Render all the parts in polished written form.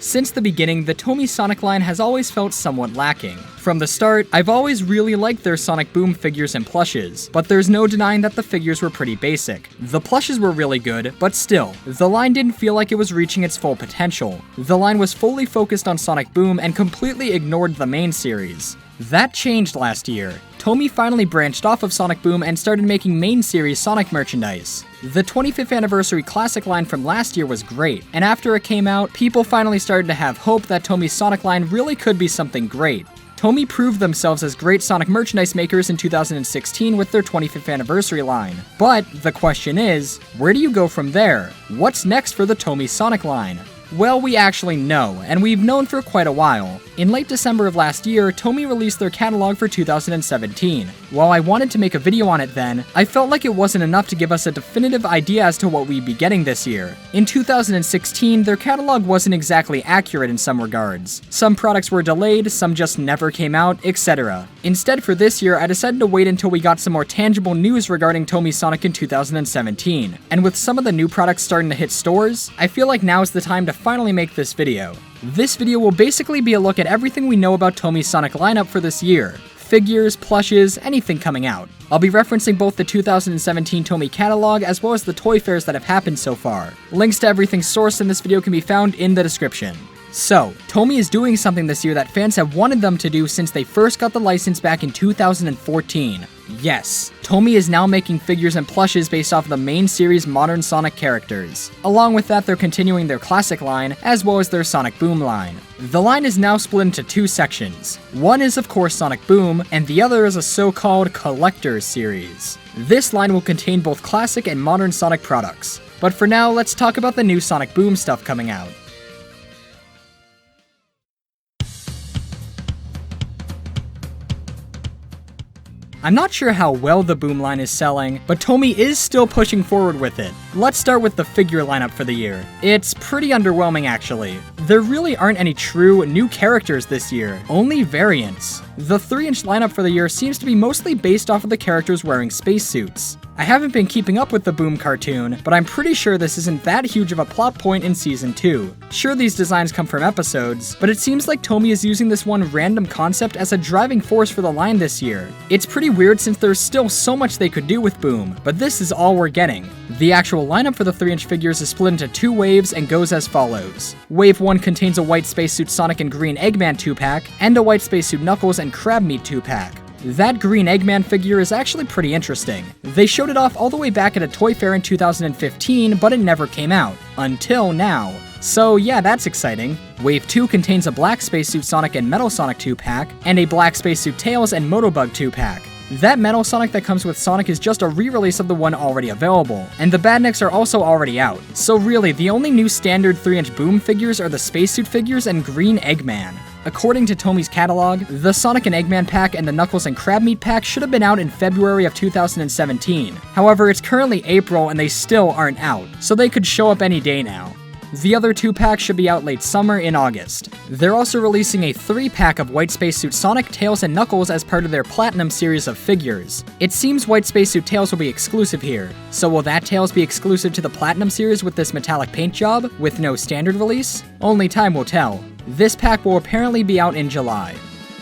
Since the beginning, the TOMY Sonic line has always felt somewhat lacking. From the start, I've always really liked their Sonic Boom figures and plushes, but there's no denying that the figures were pretty basic. The plushes were really good, but still, the line didn't feel like it was reaching its full potential. The line was fully focused on Sonic Boom and completely ignored the main series. That changed last year. TOMY finally branched off of Sonic Boom and started making main series Sonic merchandise. The 25th anniversary classic line from last year was great, and after it came out, people finally started to have hope that TOMY's Sonic line really could be something great. TOMY proved themselves as great Sonic merchandise makers in 2016 with their 25th anniversary line. But the question is, where do you go from there? What's next for the TOMY Sonic line? Well, we actually know, and we've known for quite a while. In late December of last year, TOMY released their catalog for 2017. While I wanted to make a video on it then, I felt like it wasn't enough to give us a definitive idea as to what we'd be getting this year. In 2016, their catalog wasn't exactly accurate in some regards. Some products were delayed, some just never came out, etc. Instead, for this year, I decided to wait until we got some more tangible news regarding TOMY Sonic in 2017. And with some of the new products starting to hit stores, I feel like now is the time to finally make this video. This video will basically be a look at everything we know about TOMY's Sonic lineup for this year. Figures, plushes, anything coming out. I'll be referencing both the 2017 TOMY catalog as well as the toy fairs that have happened so far. Links to everything sourced in this video can be found in the description. So, TOMY is doing something this year that fans have wanted them to do since they first got the license back in 2014. Yes, TOMY is now making figures and plushes based off of the main series modern Sonic characters. Along with that, they're continuing their classic line, as well as their Sonic Boom line. The line is now split into two sections. One is of course Sonic Boom, and the other is a so-called Collector's series. This line will contain both classic and modern Sonic products. But for now, let's talk about the new Sonic Boom stuff coming out. I'm not sure how well the Boom line is selling, but TOMY is still pushing forward with it. Let's start with the figure lineup for the year. It's pretty underwhelming actually. There really aren't any true new characters this year, only variants. The 3-inch lineup for the year seems to be mostly based off of the characters wearing spacesuits. I haven't been keeping up with the Boom cartoon, but I'm pretty sure this isn't that huge of a plot point in Season 2. Sure, these designs come from episodes, but it seems like TOMY is using this one random concept as a driving force for the line this year. It's pretty weird since there's still so much they could do with Boom, but this is all we're getting. The actual lineup for the 3-inch figures is split into 2 waves and goes as follows. Wave 1 contains a white spacesuit Sonic and green Eggman 2-pack, and a white spacesuit Knuckles and Crab Meat 2-pack. That green Eggman figure is actually pretty interesting. They showed it off all the way back at a toy fair in 2015, but it never came out. Until now. So yeah, that's exciting. Wave 2 contains a black spacesuit Sonic and Metal Sonic 2-pack, and a black spacesuit Tails and Motobug 2-pack. That Metal Sonic that comes with Sonic is just a re-release of the one already available, and the Badniks are also already out. So really, the only new standard 3-inch Boom figures are the spacesuit figures and green Eggman. According to TOMY's catalog, the Sonic and Eggman pack and the Knuckles and Crab Meat pack should have been out in February of 2017. However, it's currently April and they still aren't out, so they could show up any day now. The other 2 packs should be out late summer in August. They're also releasing a 3-pack of White Spacesuit Sonic, Tails, and Knuckles as part of their Platinum series of figures. It seems White Spacesuit Tails will be exclusive here. So will that Tails be exclusive to the Platinum series with this metallic paint job, with no standard release? Only time will tell. This pack will apparently be out in July.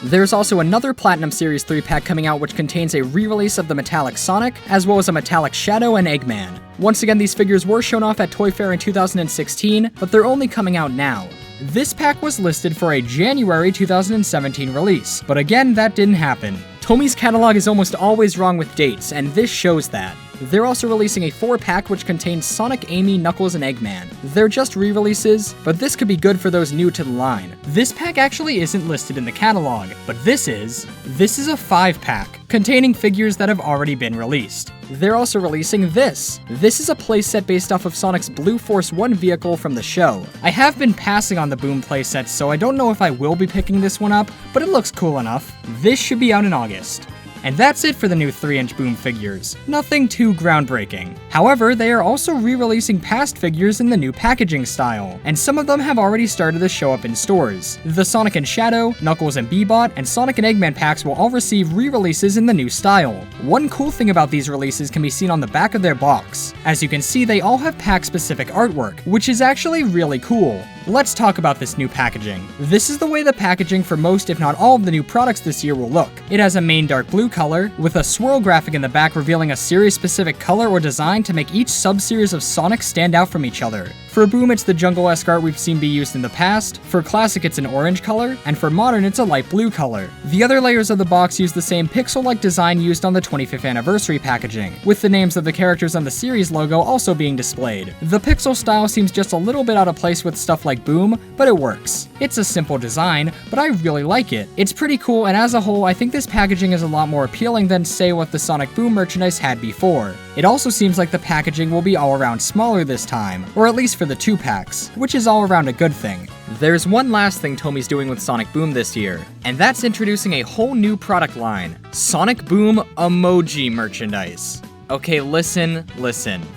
There's also another Platinum Series 3-pack coming out which contains a re-release of the Metallic Sonic, as well as a Metallic Shadow and Eggman. Once again, these figures were shown off at Toy Fair in 2016, but they're only coming out now. This pack was listed for a January 2017 release, but again, that didn't happen. TOMY's catalog is almost always wrong with dates, and this shows that. They're also releasing a 4-pack which contains Sonic, Amy, Knuckles, and Eggman. They're just re-releases, but this could be good for those new to the line. This pack actually isn't listed in the catalog, but this is a 5-pack, containing figures that have already been released. They're also releasing this. This is a playset based off of Sonic's Blue Force 1 vehicle from the show. I have been passing on the Boom playsets, so I don't know if I will be picking this one up, but it looks cool enough. This should be out in August. And that's it for the new 3-inch Boom figures. Nothing too groundbreaking. However, they are also re-releasing past figures in the new packaging style, and some of them have already started to show up in stores. The Sonic and Shadow, Knuckles and Bebot, and Sonic and Eggman packs will all receive re-releases in the new style. One cool thing about these releases can be seen on the back of their box. As you can see, they all have pack-specific artwork, which is actually really cool. Let's talk about this new packaging. This is the way the packaging for most, if not all, of the new products this year will look. It has a main dark blue color, with a swirl graphic in the back revealing a series-specific color or design to make each sub-series of Sonic stand out from each other. For Boom, it's the jungle-esque art we've seen be used in the past, for Classic it's an orange color, and for Modern it's a light blue color. The other layers of the box use the same pixel-like design used on the 25th anniversary packaging, with the names of the characters on the series logo also being displayed. The pixel style seems just a little bit out of place with stuff like Boom, but it works. It's a simple design, but I really like it. It's pretty cool, and as a whole, I think this packaging is a lot more appealing than, say, what the Sonic Boom merchandise had before. It also seems like the packaging will be all around smaller this time, or at least for the 2-packs, which is all around a good thing. There's one last thing Tomy's doing with Sonic Boom this year, and that's introducing a whole new product line, Sonic Boom emoji merchandise. Okay, listen.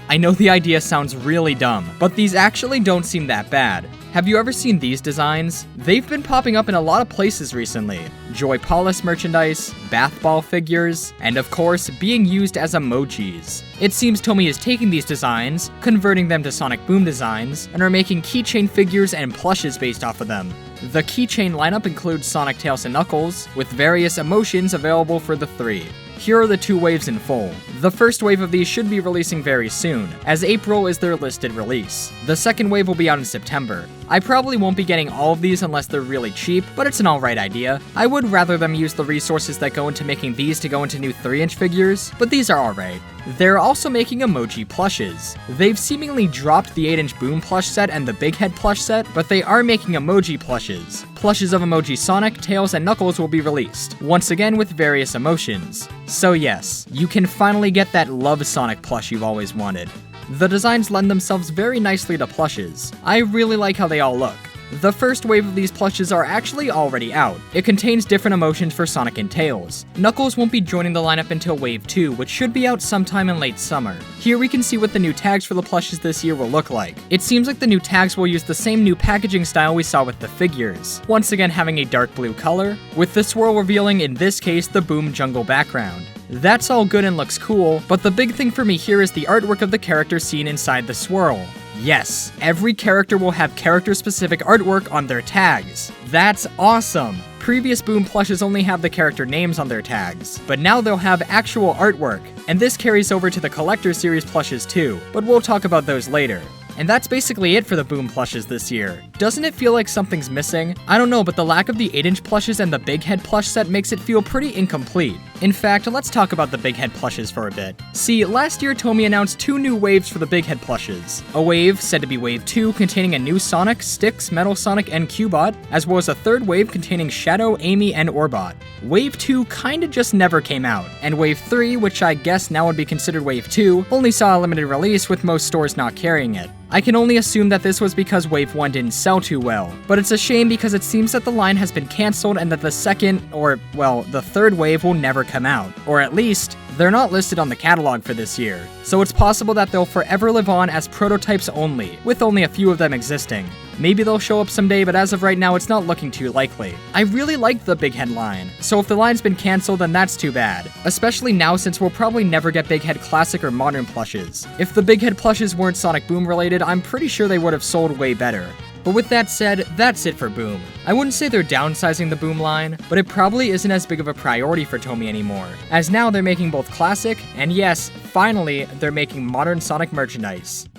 I know the idea sounds really dumb, but these actually don't seem that bad. Have you ever seen these designs? They've been popping up in a lot of places recently. Joy Paulus merchandise, bath ball figures, and of course, being used as emojis. It seems Tomy is taking these designs, converting them to Sonic Boom designs, and are making keychain figures and plushes based off of them. The keychain lineup includes Sonic, Tails, and Knuckles, with various emotions available for the 3. Here are the 2 waves in full. The first wave of these should be releasing very soon, as April is their listed release. The second wave will be out in September. I probably won't be getting all of these unless they're really cheap, but it's an alright idea. I would rather them use the resources that go into making these to go into new 3-inch figures, but these are alright. They're also making emoji plushes. They've seemingly dropped the 8-inch Boom plush set and the Big Head plush set, but they are making emoji plushes. Plushes of emoji Sonic, Tails, and Knuckles will be released, once again with various emotions. So yes, you can finally get that Love Sonic plush you've always wanted. The designs lend themselves very nicely to plushes. I really like how they all look. The first wave of these plushes are actually already out. It contains different emotions for Sonic and Tails. Knuckles won't be joining the lineup until Wave 2, which should be out sometime in late summer. Here we can see what the new tags for the plushes this year will look like. It seems like the new tags will use the same new packaging style we saw with the figures, once again having a dark blue color, with the swirl revealing in this case the Boom jungle background. That's all good and looks cool, but the big thing for me here is the artwork of the character seen inside the swirl. Yes, every character will have character-specific artwork on their tags. That's awesome! Previous Boom plushes only have the character names on their tags, but now they'll have actual artwork, and this carries over to the Collector Series plushes too, but we'll talk about those later. And that's basically it for the Boom plushes this year. Doesn't it feel like something's missing? I don't know, but the lack of the 8-inch plushes and the Big Head plush set makes it feel pretty incomplete. In fact, let's talk about the Big Head plushes for a bit. See, last year Tomy announced 2 new waves for the Big Head plushes. A wave, said to be Wave 2, containing a new Sonic, Styx, Metal Sonic, and Cubot, as well as a 3rd wave containing Shadow, Amy, and Orbot. Wave 2 kinda just never came out, and Wave 3, which I guess now would be considered Wave 2, only saw a limited release with most stores not carrying it. I can only assume that this was because Wave 1 didn't sell too well, but it's a shame because it seems that the line has been cancelled and that the second, or, well, the 3rd wave will never come out. Or at least, they're not listed on the catalog for this year, so it's possible that they'll forever live on as prototypes only, with only a few of them existing. Maybe they'll show up someday, but as of right now, it's not looking too likely. I really like the Big Head line, so if the line's been cancelled, then that's too bad. Especially now since we'll probably never get Big Head Classic or Modern plushes. If the Big Head plushes weren't Sonic Boom related, I'm pretty sure they would have sold way better. But with that said, that's it for Boom. I wouldn't say they're downsizing the Boom line, but it probably isn't as big of a priority for Tomy anymore, as now they're making both classic, and yes, finally, they're making modern Sonic merchandise.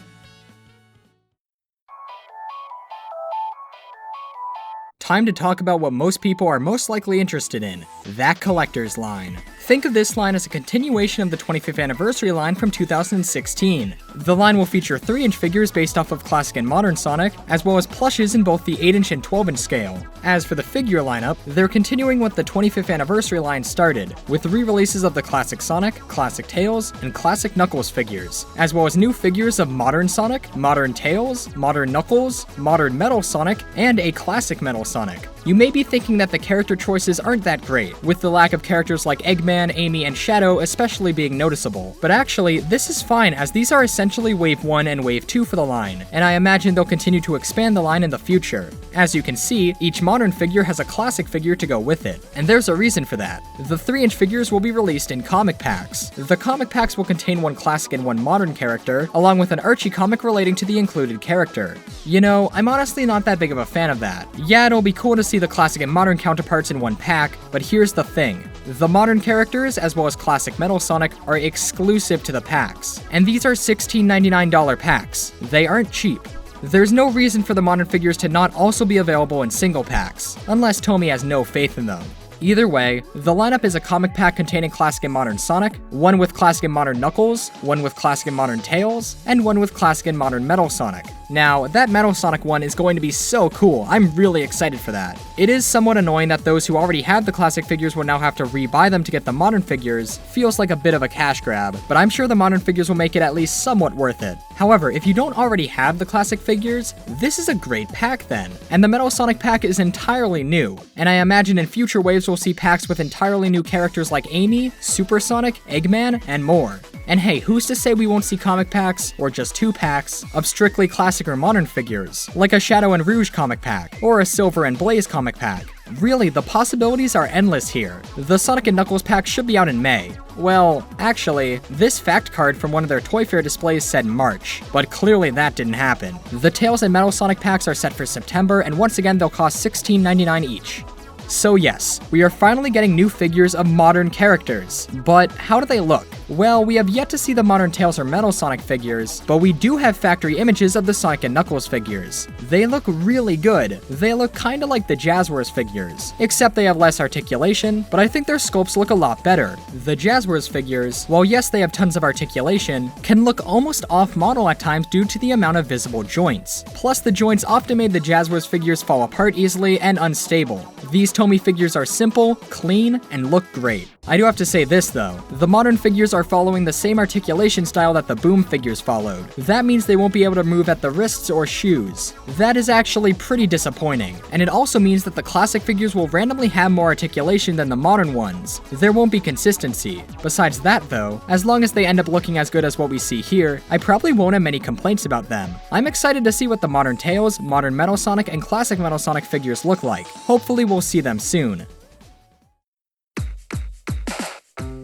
Time to talk about what most people are most likely interested in, that collector's line. Think of this line as a continuation of the 25th anniversary line from 2016. The line will feature 3-inch figures based off of Classic and Modern Sonic, as well as plushes in both the 8-inch and 12-inch scale. As for the figure lineup, they're continuing what the 25th anniversary line started, with re-releases of the Classic Sonic, Classic Tails, and Classic Knuckles figures, as well as new figures of Modern Sonic, Modern Tails, Modern Knuckles, Modern Metal Sonic, and a Classic Metal Sonic. You may be thinking that the character choices aren't that great, with the lack of characters like Eggman, Amy, and Shadow especially being noticeable. But actually, this is fine as these are essentially Wave 1 and Wave 2 for the line, and I imagine they'll continue to expand the line in the future. As you can see, each modern figure has a classic figure to go with it, and there's a reason for that. The 3-inch figures will be released in comic packs. The comic packs will contain one classic and one modern character, along with an Archie comic relating to the included character. You know, I'm honestly not that big of a fan of that. Yeah, it'll be cool to see the classic and modern counterparts in one pack, but here's the thing. The modern characters, as well as classic Metal Sonic, are exclusive to the packs, and these are $16.99 packs. They aren't cheap. There's no reason for the modern figures to not also be available in single packs, unless Tomy has no faith in them. Either way, the lineup is a comic pack containing classic and modern Sonic, one with classic and modern Knuckles, one with classic and modern Tails, and one with classic and modern Metal Sonic. Now, that Metal Sonic one is going to be so cool, I'm really excited for that. It is somewhat annoying that those who already have the classic figures will now have to rebuy them to get the modern figures, feels like a bit of a cash grab, but I'm sure the modern figures will make it at least somewhat worth it. However, if you don't already have the classic figures, this is a great pack then. And the Metal Sonic pack is entirely new, and I imagine in future waves we'll see packs with entirely new characters like Amy, Super Sonic, Eggman, and more. And hey, who's to say we won't see comic packs, or just 2 packs, of strictly classic or modern figures, like a Shadow and Rouge comic pack, or a Silver and Blaze comic pack. Really, the possibilities are endless here. The Sonic and Knuckles pack should be out in May. Well, actually, this fact card from one of their Toy Fair displays said March, but clearly that didn't happen. The Tails and Metal Sonic packs are set for September, and once again they'll cost $16.99 each. So yes, we are finally getting new figures of modern characters, but how do they look? Well, we have yet to see the modern Tails or Metal Sonic figures, but we do have factory images of the Sonic and Knuckles figures. They look really good. They look kinda like the Jazzwares figures, except they have less articulation, but I think their sculpts look a lot better. The Jazzwares figures, while yes they have tons of articulation, can look almost off-model at times due to the amount of visible joints. Plus the joints often made the Jazzwares figures fall apart easily and unstable. These Tomy figures are simple, clean, and look great. I do have to say this though, the modern figures are following the same articulation style that the Boom figures followed. That means they won't be able to move at the wrists or shoes. That is actually pretty disappointing, and it also means that the classic figures will randomly have more articulation than the modern ones. There won't be consistency. Besides that though, as long as they end up looking as good as what we see here, I probably won't have many complaints about them. I'm excited to see what the modern Tails, modern Metal Sonic, and classic Metal Sonic figures look like. Hopefully we'll see them soon.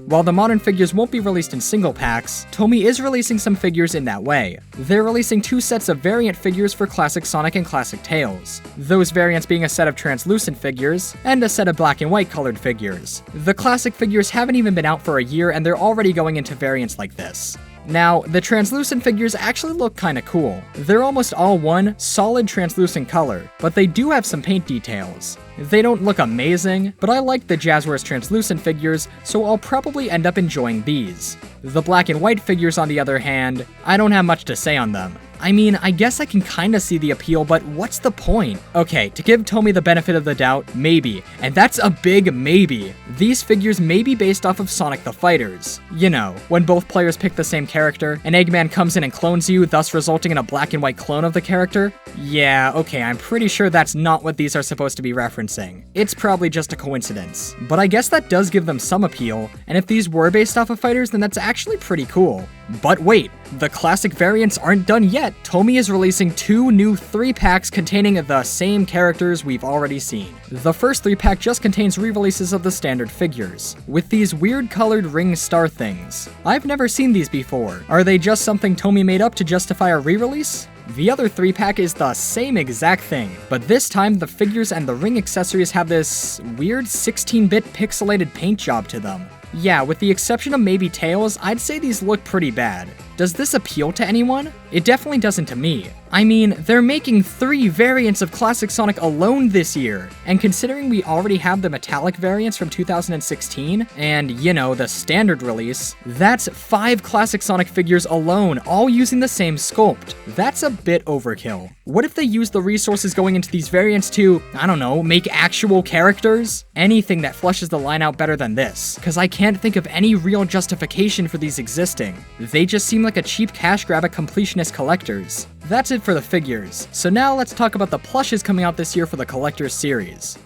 While the modern figures won't be released in single packs, Tomy is releasing some figures in that way. They're releasing 2 sets of variant figures for classic Sonic and classic Tails. Those variants being a set of translucent figures, and a set of black and white colored figures. The classic figures haven't even been out for a year and they're already going into variants like this. Now, the translucent figures actually look kinda cool. They're almost all one solid translucent color, but they do have some paint details. They don't look amazing, but I like the Jazzwares translucent figures, so I'll probably end up enjoying these. The black and white figures, on the other hand, I don't have much to say on them. I mean, I guess I can kinda see the appeal, but what's the point? Okay, to give Tomy the benefit of the doubt, maybe. And that's a big maybe. These figures may be based off of Sonic the Fighters. You know, when both players pick the same character, and Eggman comes in and clones you, thus resulting in a black and white clone of the character? Yeah, okay, I'm pretty sure that's not what these are supposed to be referencing. It's probably just a coincidence. But I guess that does give them some appeal, and if these were based off of fighters, then that's actually pretty cool. But wait, the classic variants aren't done yet. Tomy is releasing 2 new 3-packs containing the same characters we've already seen. The first 3-pack just contains re-releases of the standard figures, with these weird colored ring star things. I've never seen these before. Are they just something Tomy made up to justify a re-release? The other 3-pack is the same exact thing, but this time the figures and the ring accessories have this weird 16-bit pixelated paint job to them. Yeah, with the exception of maybe Tails, I'd say these look pretty bad. Does this appeal to anyone? It definitely doesn't to me. I mean, they're making 3 variants of Classic Sonic alone this year, and considering we already have the metallic variants from 2016, and, you know, the standard release, that's 5 Classic Sonic figures alone, all using the same sculpt. That's a bit overkill. What if they use the resources going into these variants to, I don't know, make actual characters? Anything that flushes the line out better than this, cause I can't think of any real justification for these existing. They just seem like a cheap cash grab at completionist collectors. That's it for the figures, so now let's talk about the plushes coming out this year for the Collector's Series.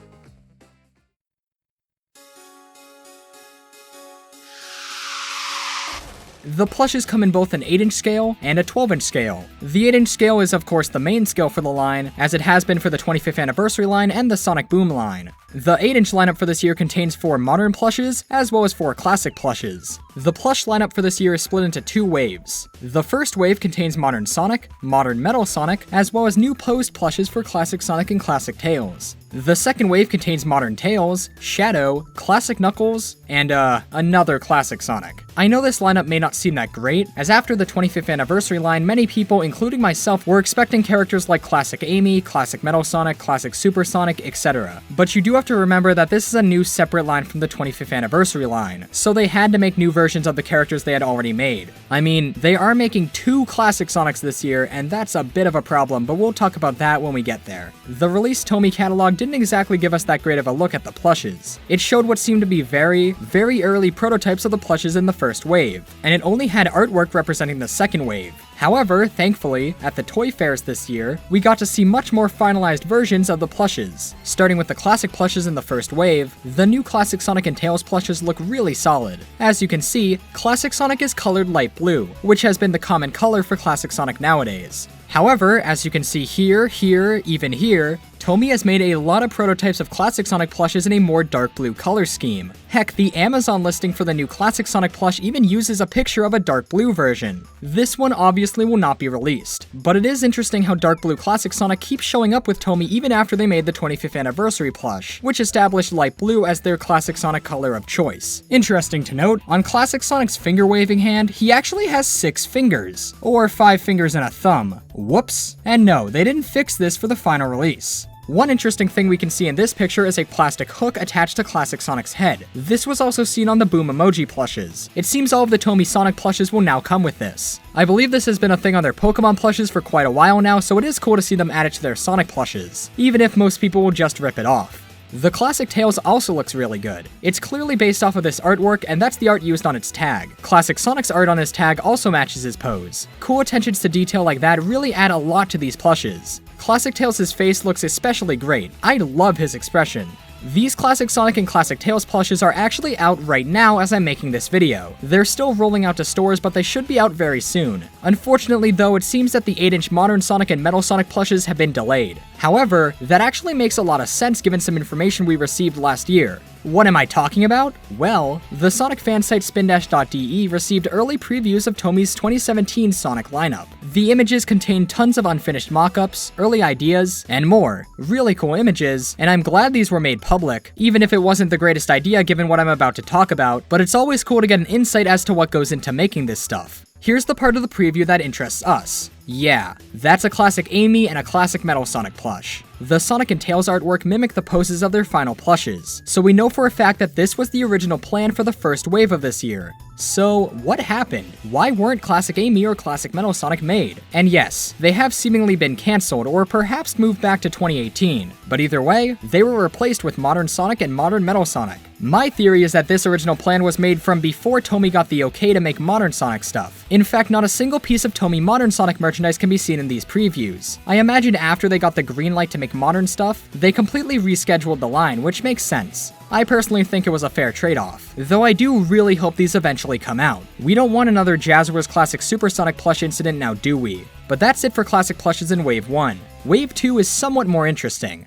The plushes come in both an 8-inch scale and a 12-inch scale. The 8-inch scale is of course the main scale for the line, as it has been for the 25th anniversary line and the Sonic Boom line. The 8-inch lineup for this year contains 4 modern plushes, as well as 4 classic plushes. The plush lineup for this year is split into 2 waves. The first wave contains Modern Sonic, Modern Metal Sonic, as well as new posed plushes for Classic Sonic and Classic Tails. The second wave contains Modern Tails, Shadow, Classic Knuckles, and another Classic Sonic. I know this lineup may not seem that great, as after the 25th anniversary line, many people, including myself, were expecting characters like Classic Amy, Classic Metal Sonic, Classic Super Sonic, etc. But you do have to remember that this is a new separate line from the 25th anniversary line, so they had to make new versions of the characters they had already made. I mean, they are making 2 Classic Sonics this year, and that's a bit of a problem, but we'll talk about that when we get there. The released TOMY catalog didn't exactly give us that great of a look at the plushes. It showed what seemed to be very early prototypes of the plushes in the first wave, and it only had artwork representing the second wave. However, thankfully, at the toy fairs this year, we got to see much more finalized versions of the plushes. Starting with the classic plushes in the first wave, the new Classic Sonic and Tails plushes look really solid. As you can see, Classic Sonic is colored light blue, which has been the common color for Classic Sonic nowadays. However, as you can see here, even here, TOMY has made a lot of prototypes of Classic Sonic plushes in a more dark blue color scheme. Heck, the Amazon listing for the new Classic Sonic plush even uses a picture of a dark blue version. This one obviously will not be released, but it is interesting how dark blue Classic Sonic keeps showing up with TOMY even after they made the 25th anniversary plush, which established light blue as their Classic Sonic color of choice. Interesting to note, on Classic Sonic's finger waving hand, he actually has 6 fingers, or 5 fingers and a thumb. Whoops. And no, they didn't fix this for the final release. One interesting thing we can see in this picture is a plastic hook attached to Classic Sonic's head. This was also seen on the Boom emoji plushes. It seems all of the TOMY Sonic plushes will now come with this. I believe this has been a thing on their Pokemon plushes for quite a while now, so it is cool to see them add it to their Sonic plushes, even if most people will just rip it off. The Classic Tails also looks really good. It's clearly based off of this artwork, and that's the art used on its tag. Classic Sonic's art on his tag also matches his pose. Cool attentions to detail like that really add a lot to these plushes. Classic Tails' face looks especially great. I love his expression. These Classic Sonic and Classic Tails plushes are actually out right now as I'm making this video. They're still rolling out to stores, but they should be out very soon. Unfortunately though, it seems that the 8-inch Modern Sonic and Metal Sonic plushes have been delayed. However, that actually makes a lot of sense given some information we received last year. What am I talking about? Well, the Sonic fan site spin-de received early previews of TOMY's 2017 Sonic lineup. The images contain tons of unfinished mock-ups, early ideas, and more. Really cool images, and I'm glad these were made public, even if it wasn't the greatest idea given what I'm about to talk about, but it's always cool to get an insight as to what goes into making this stuff. Here's the part of the preview that interests us. Yeah, that's a Classic Amy and a Classic Metal Sonic plush. The Sonic and Tails artwork mimic the poses of their final plushes, so we know for a fact that this was the original plan for the first wave of this year. So, what happened? Why weren't Classic Amy or Classic Metal Sonic made? And yes, they have seemingly been cancelled or perhaps moved back to 2018, but either way, they were replaced with Modern Sonic and Modern Metal Sonic. My theory is that this original plan was made from before TOMY got the okay to make Modern Sonic stuff. In fact, not a single piece of TOMY Modern Sonic merchandise can be seen in these previews. I imagine after they got the green light to make modern stuff, they completely rescheduled the line, which makes sense. I personally think it was a fair trade-off, though I do really hope these eventually come out. We don't want another Jazzwares Classic Supersonic plush incident now, do we? But that's it for Classic plushes in Wave 1. Wave 2 is somewhat more interesting.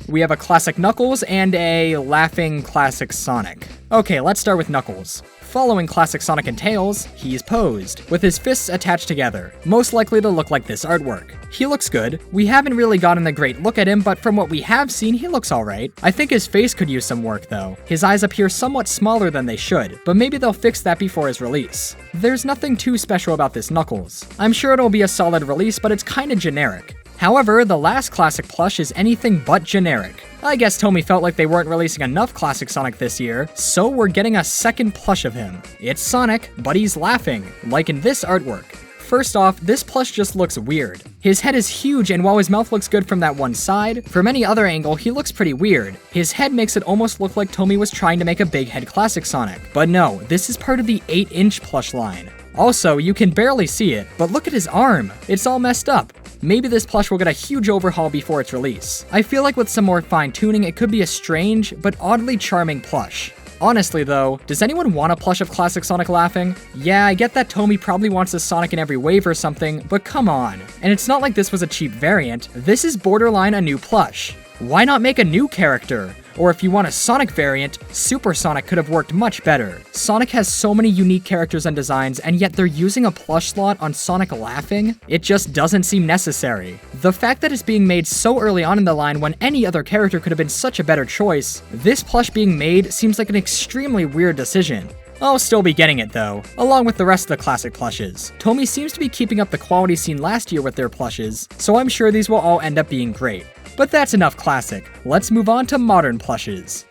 We have a Classic Knuckles and a Laughing Classic Sonic. Okay, let's start with Knuckles. Following Classic Sonic and Tails, he's posed, with his fists attached together, most likely to look like this artwork. He looks good. We haven't really gotten a great look at him, but from what we have seen, he looks alright. I think his face could use some work though. His eyes appear somewhat smaller than they should, but maybe they'll fix that before his release. There's nothing too special about this Knuckles. I'm sure it'll be a solid release, but it's kinda generic. However, the last Classic plush is anything but generic. I guess TOMY felt like they weren't releasing enough Classic Sonic this year, so we're getting a second plush of him. It's Sonic, but he's laughing, like in this artwork. First off, this plush just looks weird. His head is huge, and while his mouth looks good from that one side, from any other angle he looks pretty weird. His head makes it almost look like TOMY was trying to make a big head Classic Sonic. But no, this is part of the 8-inch plush line. Also, you can barely see it, but look at his arm. It's all messed up. Maybe this plush will get a huge overhaul before its release. I feel like with some more fine-tuning, it could be a strange, but oddly charming plush. Honestly though, does anyone want a plush of classic Sonic laughing? Yeah, I get that Tomy probably wants a Sonic in every wave or something, but come on. And it's not like this was a cheap variant, this is borderline a new plush. Why not make a new character? Or if you want a Sonic variant, Super Sonic could have worked much better. Sonic has so many unique characters and designs, and yet they're using a plush slot on Sonic laughing? It just doesn't seem necessary. The fact that it's being made so early on in the line when any other character could have been such a better choice, this plush being made seems like an extremely weird decision. I'll still be getting it though, along with the rest of the classic plushes. Tomy seems to be keeping up the quality seen last year with their plushes, so I'm sure these will all end up being great. But that's enough classic. Let's move on to modern plushes.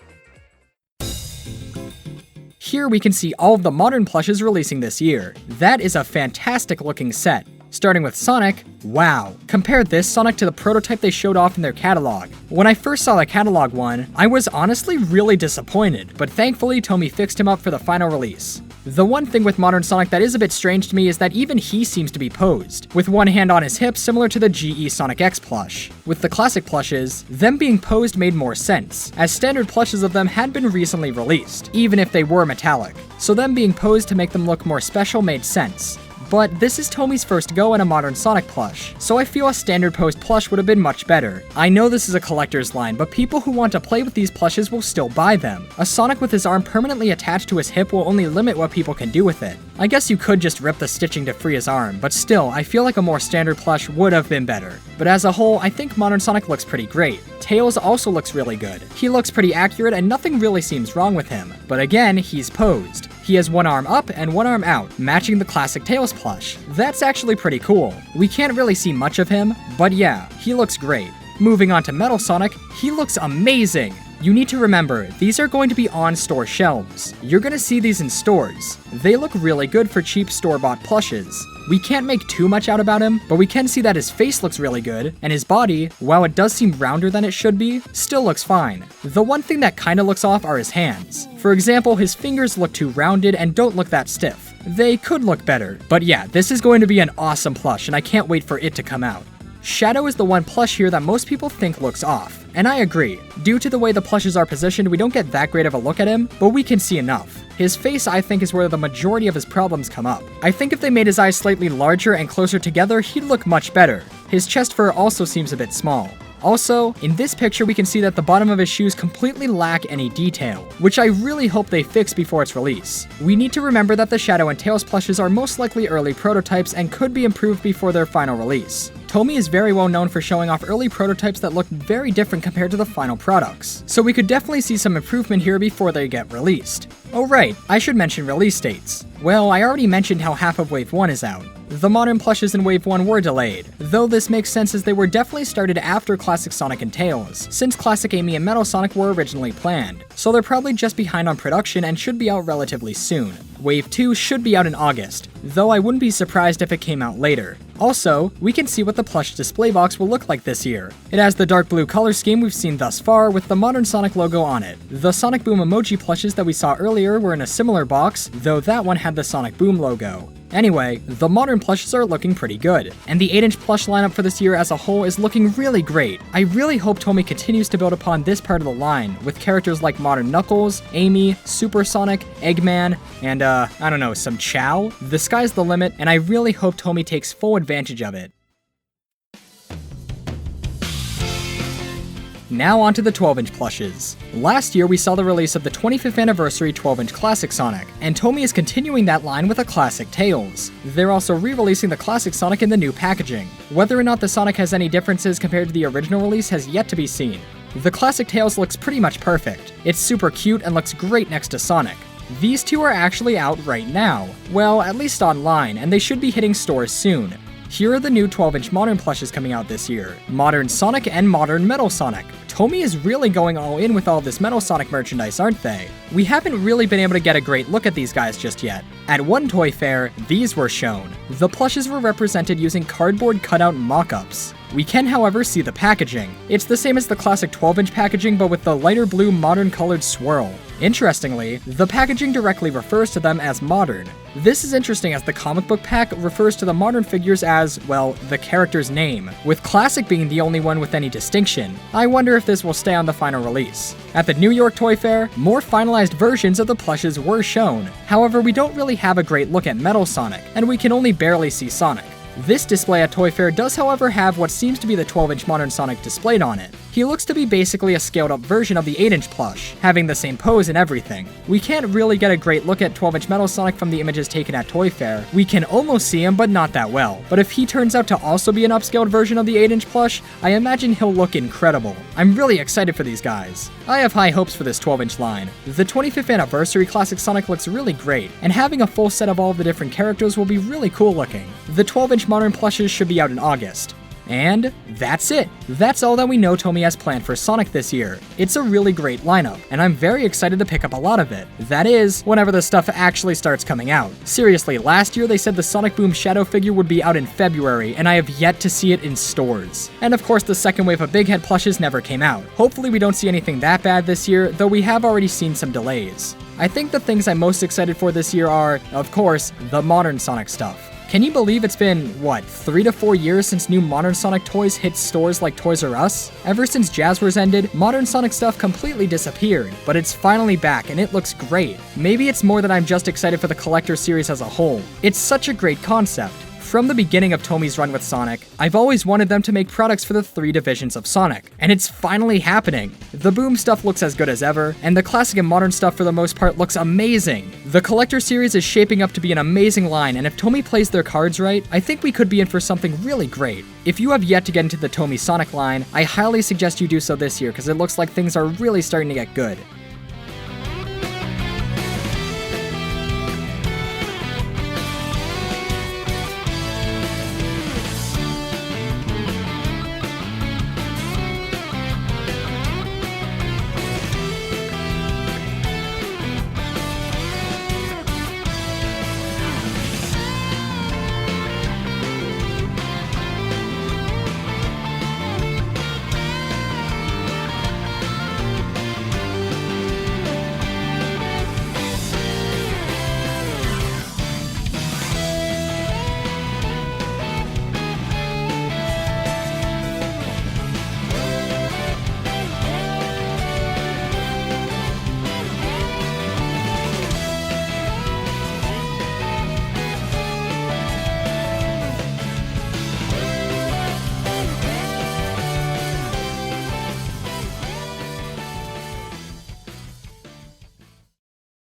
Here we can see all of the modern plushes releasing this year. That is a fantastic looking set. Starting with Sonic, wow. Compare this Sonic to the prototype they showed off in their catalog. When I first saw the catalog one, I was honestly really disappointed, but thankfully Tomy fixed him up for the final release. The one thing with modern Sonic that is a bit strange to me is that even he seems to be posed, with one hand on his hip similar to the GE Sonic X plush. With the classic plushes, them being posed made more sense, as standard plushes of them had been recently released, even if they were metallic. So them being posed to make them look more special made sense. But this is Tomy's first go at a modern Sonic plush, so I feel a standard posed plush would have been much better. I know this is a collector's line, but people who want to play with these plushes will still buy them. A Sonic with his arm permanently attached to his hip will only limit what people can do with it. I guess you could just rip the stitching to free his arm, but still, I feel like a more standard plush would have been better. But as a whole, I think modern Sonic looks pretty great. Tails also looks really good. He looks pretty accurate and nothing really seems wrong with him. But again, he's posed. He has one arm up and one arm out, matching the classic Tails plush. That's actually pretty cool. We can't really see much of him, but yeah, he looks great. Moving on to Metal Sonic, he looks amazing! You need to remember, these are going to be on store shelves. You're gonna see these in stores. They look really good for cheap store-bought plushes. We can't make too much out about him, but we can see that his face looks really good, and his body, while it does seem rounder than it should be, still looks fine. The one thing that kinda looks off are his hands. For example, his fingers look too rounded and don't look that stiff. They could look better, but yeah, this is going to be an awesome plush, and I can't wait for it to come out. Shadow is the one plush here that most people think looks off, and I agree. Due to the way the plushes are positioned, we don't get that great of a look at him, but we can see enough. His face, I think, is where the majority of his problems come up. I think if they made his eyes slightly larger and closer together, he'd look much better. His chest fur also seems a bit small. Also, in this picture we can see that the bottom of his shoes completely lack any detail, which I really hope they fix before its release. We need to remember that the Shadow and Tails plushes are most likely early prototypes and could be improved before their final release. Tomy is very well known for showing off early prototypes that look very different compared to the final products, so we could definitely see some improvement here before they get released. Oh right, I should mention release dates. Well, I already mentioned how half of Wave 1 is out. The modern plushes in Wave 1 were delayed, though this makes sense as they were definitely started after Classic Sonic and Tails, since Classic Amy and Metal Sonic were originally planned, so they're probably just behind on production and should be out relatively soon. Wave 2 should be out in August, though I wouldn't be surprised if it came out later. Also, we can see what the plush display box will look like this year. It has the dark blue color scheme we've seen thus far with the modern Sonic logo on it. The Sonic Boom emoji plushes that we saw earlier were in a similar box, though that one had the Sonic Boom logo. Anyway, the modern plushes are looking pretty good, and the 8-inch plush lineup for this year as a whole is looking really great. I really hope Tomy continues to build upon this part of the line, with characters like Modern Knuckles, Amy, Super Sonic, Eggman, and I don't know, some Chow? The sky's the limit, and I really hope Tomy takes full advantage of it. Now onto the 12-inch plushes. Last year we saw the release of the 25th anniversary 12-inch Classic Sonic, and Tomy is continuing that line with a Classic Tails. They're also re-releasing the Classic Sonic in the new packaging. Whether or not the Sonic has any differences compared to the original release has yet to be seen. The Classic Tails looks pretty much perfect. It's super cute and looks great next to Sonic. These two are actually out right now. Well, at least online, and they should be hitting stores soon. Here are the new 12-inch modern plushes coming out this year. Modern Sonic and Modern Metal Sonic. Tomy is really going all in with all this Metal Sonic merchandise, aren't they? We haven't really been able to get a great look at these guys just yet. At one toy fair, these were shown. The plushes were represented using cardboard cutout mock-ups. We can, however, see the packaging. It's the same as the classic 12-inch packaging, but with the lighter blue modern colored swirl. Interestingly, the packaging directly refers to them as modern. This is interesting as the comic book pack refers to the modern figures as, well, the character's name, with Classic being the only one with any distinction. I wonder if this will stay on the final release. At the New York Toy Fair, more finalized versions of the plushes were shown. However, we don't really have a great look at Metal Sonic, and we can only barely see Sonic. This display at Toy Fair does however have what seems to be the 12-inch Modern Sonic displayed on it. He looks to be basically a scaled-up version of the 8-inch plush, having the same pose and everything. We can't really get a great look at 12-inch Metal Sonic from the images taken at Toy Fair. We can almost see him, but not that well. But if he turns out to also be an upscaled version of the 8-inch plush, I imagine he'll look incredible. I'm really excited for these guys. I have high hopes for this 12-inch line. The 25th anniversary Classic Sonic looks really great, and having a full set of all of the different characters will be really cool looking. The 12-inch Modern plushes should be out in August. And that's it. That's all that we know TOMY has planned for Sonic this year. It's a really great lineup, and I'm very excited to pick up a lot of it. That is, whenever the stuff actually starts coming out. Seriously, last year they said the Sonic Boom Shadow figure would be out in February, and I have yet to see it in stores. And of course, the second wave of Big Head plushes never came out. Hopefully we don't see anything that bad this year, though we have already seen some delays. I think the things I'm most excited for this year are, of course, the modern Sonic stuff. Can you believe it's been, 3 to 4 years since new Modern Sonic toys hit stores like Toys R Us? Ever since Jazz Wars ended, Modern Sonic stuff completely disappeared, but it's finally back and it looks great. Maybe it's more that I'm just excited for the collector series as a whole. It's such a great concept. From the beginning of TOMY's run with Sonic, I've always wanted them to make products for the 3 divisions of Sonic, and it's finally happening. The Boom stuff looks as good as ever, and the classic and modern stuff for the most part looks amazing. The collector series is shaping up to be an amazing line, and if TOMY plays their cards right, I think we could be in for something really great. If you have yet to get into the TOMY Sonic line, I highly suggest you do so this year because it looks like things are really starting to get good.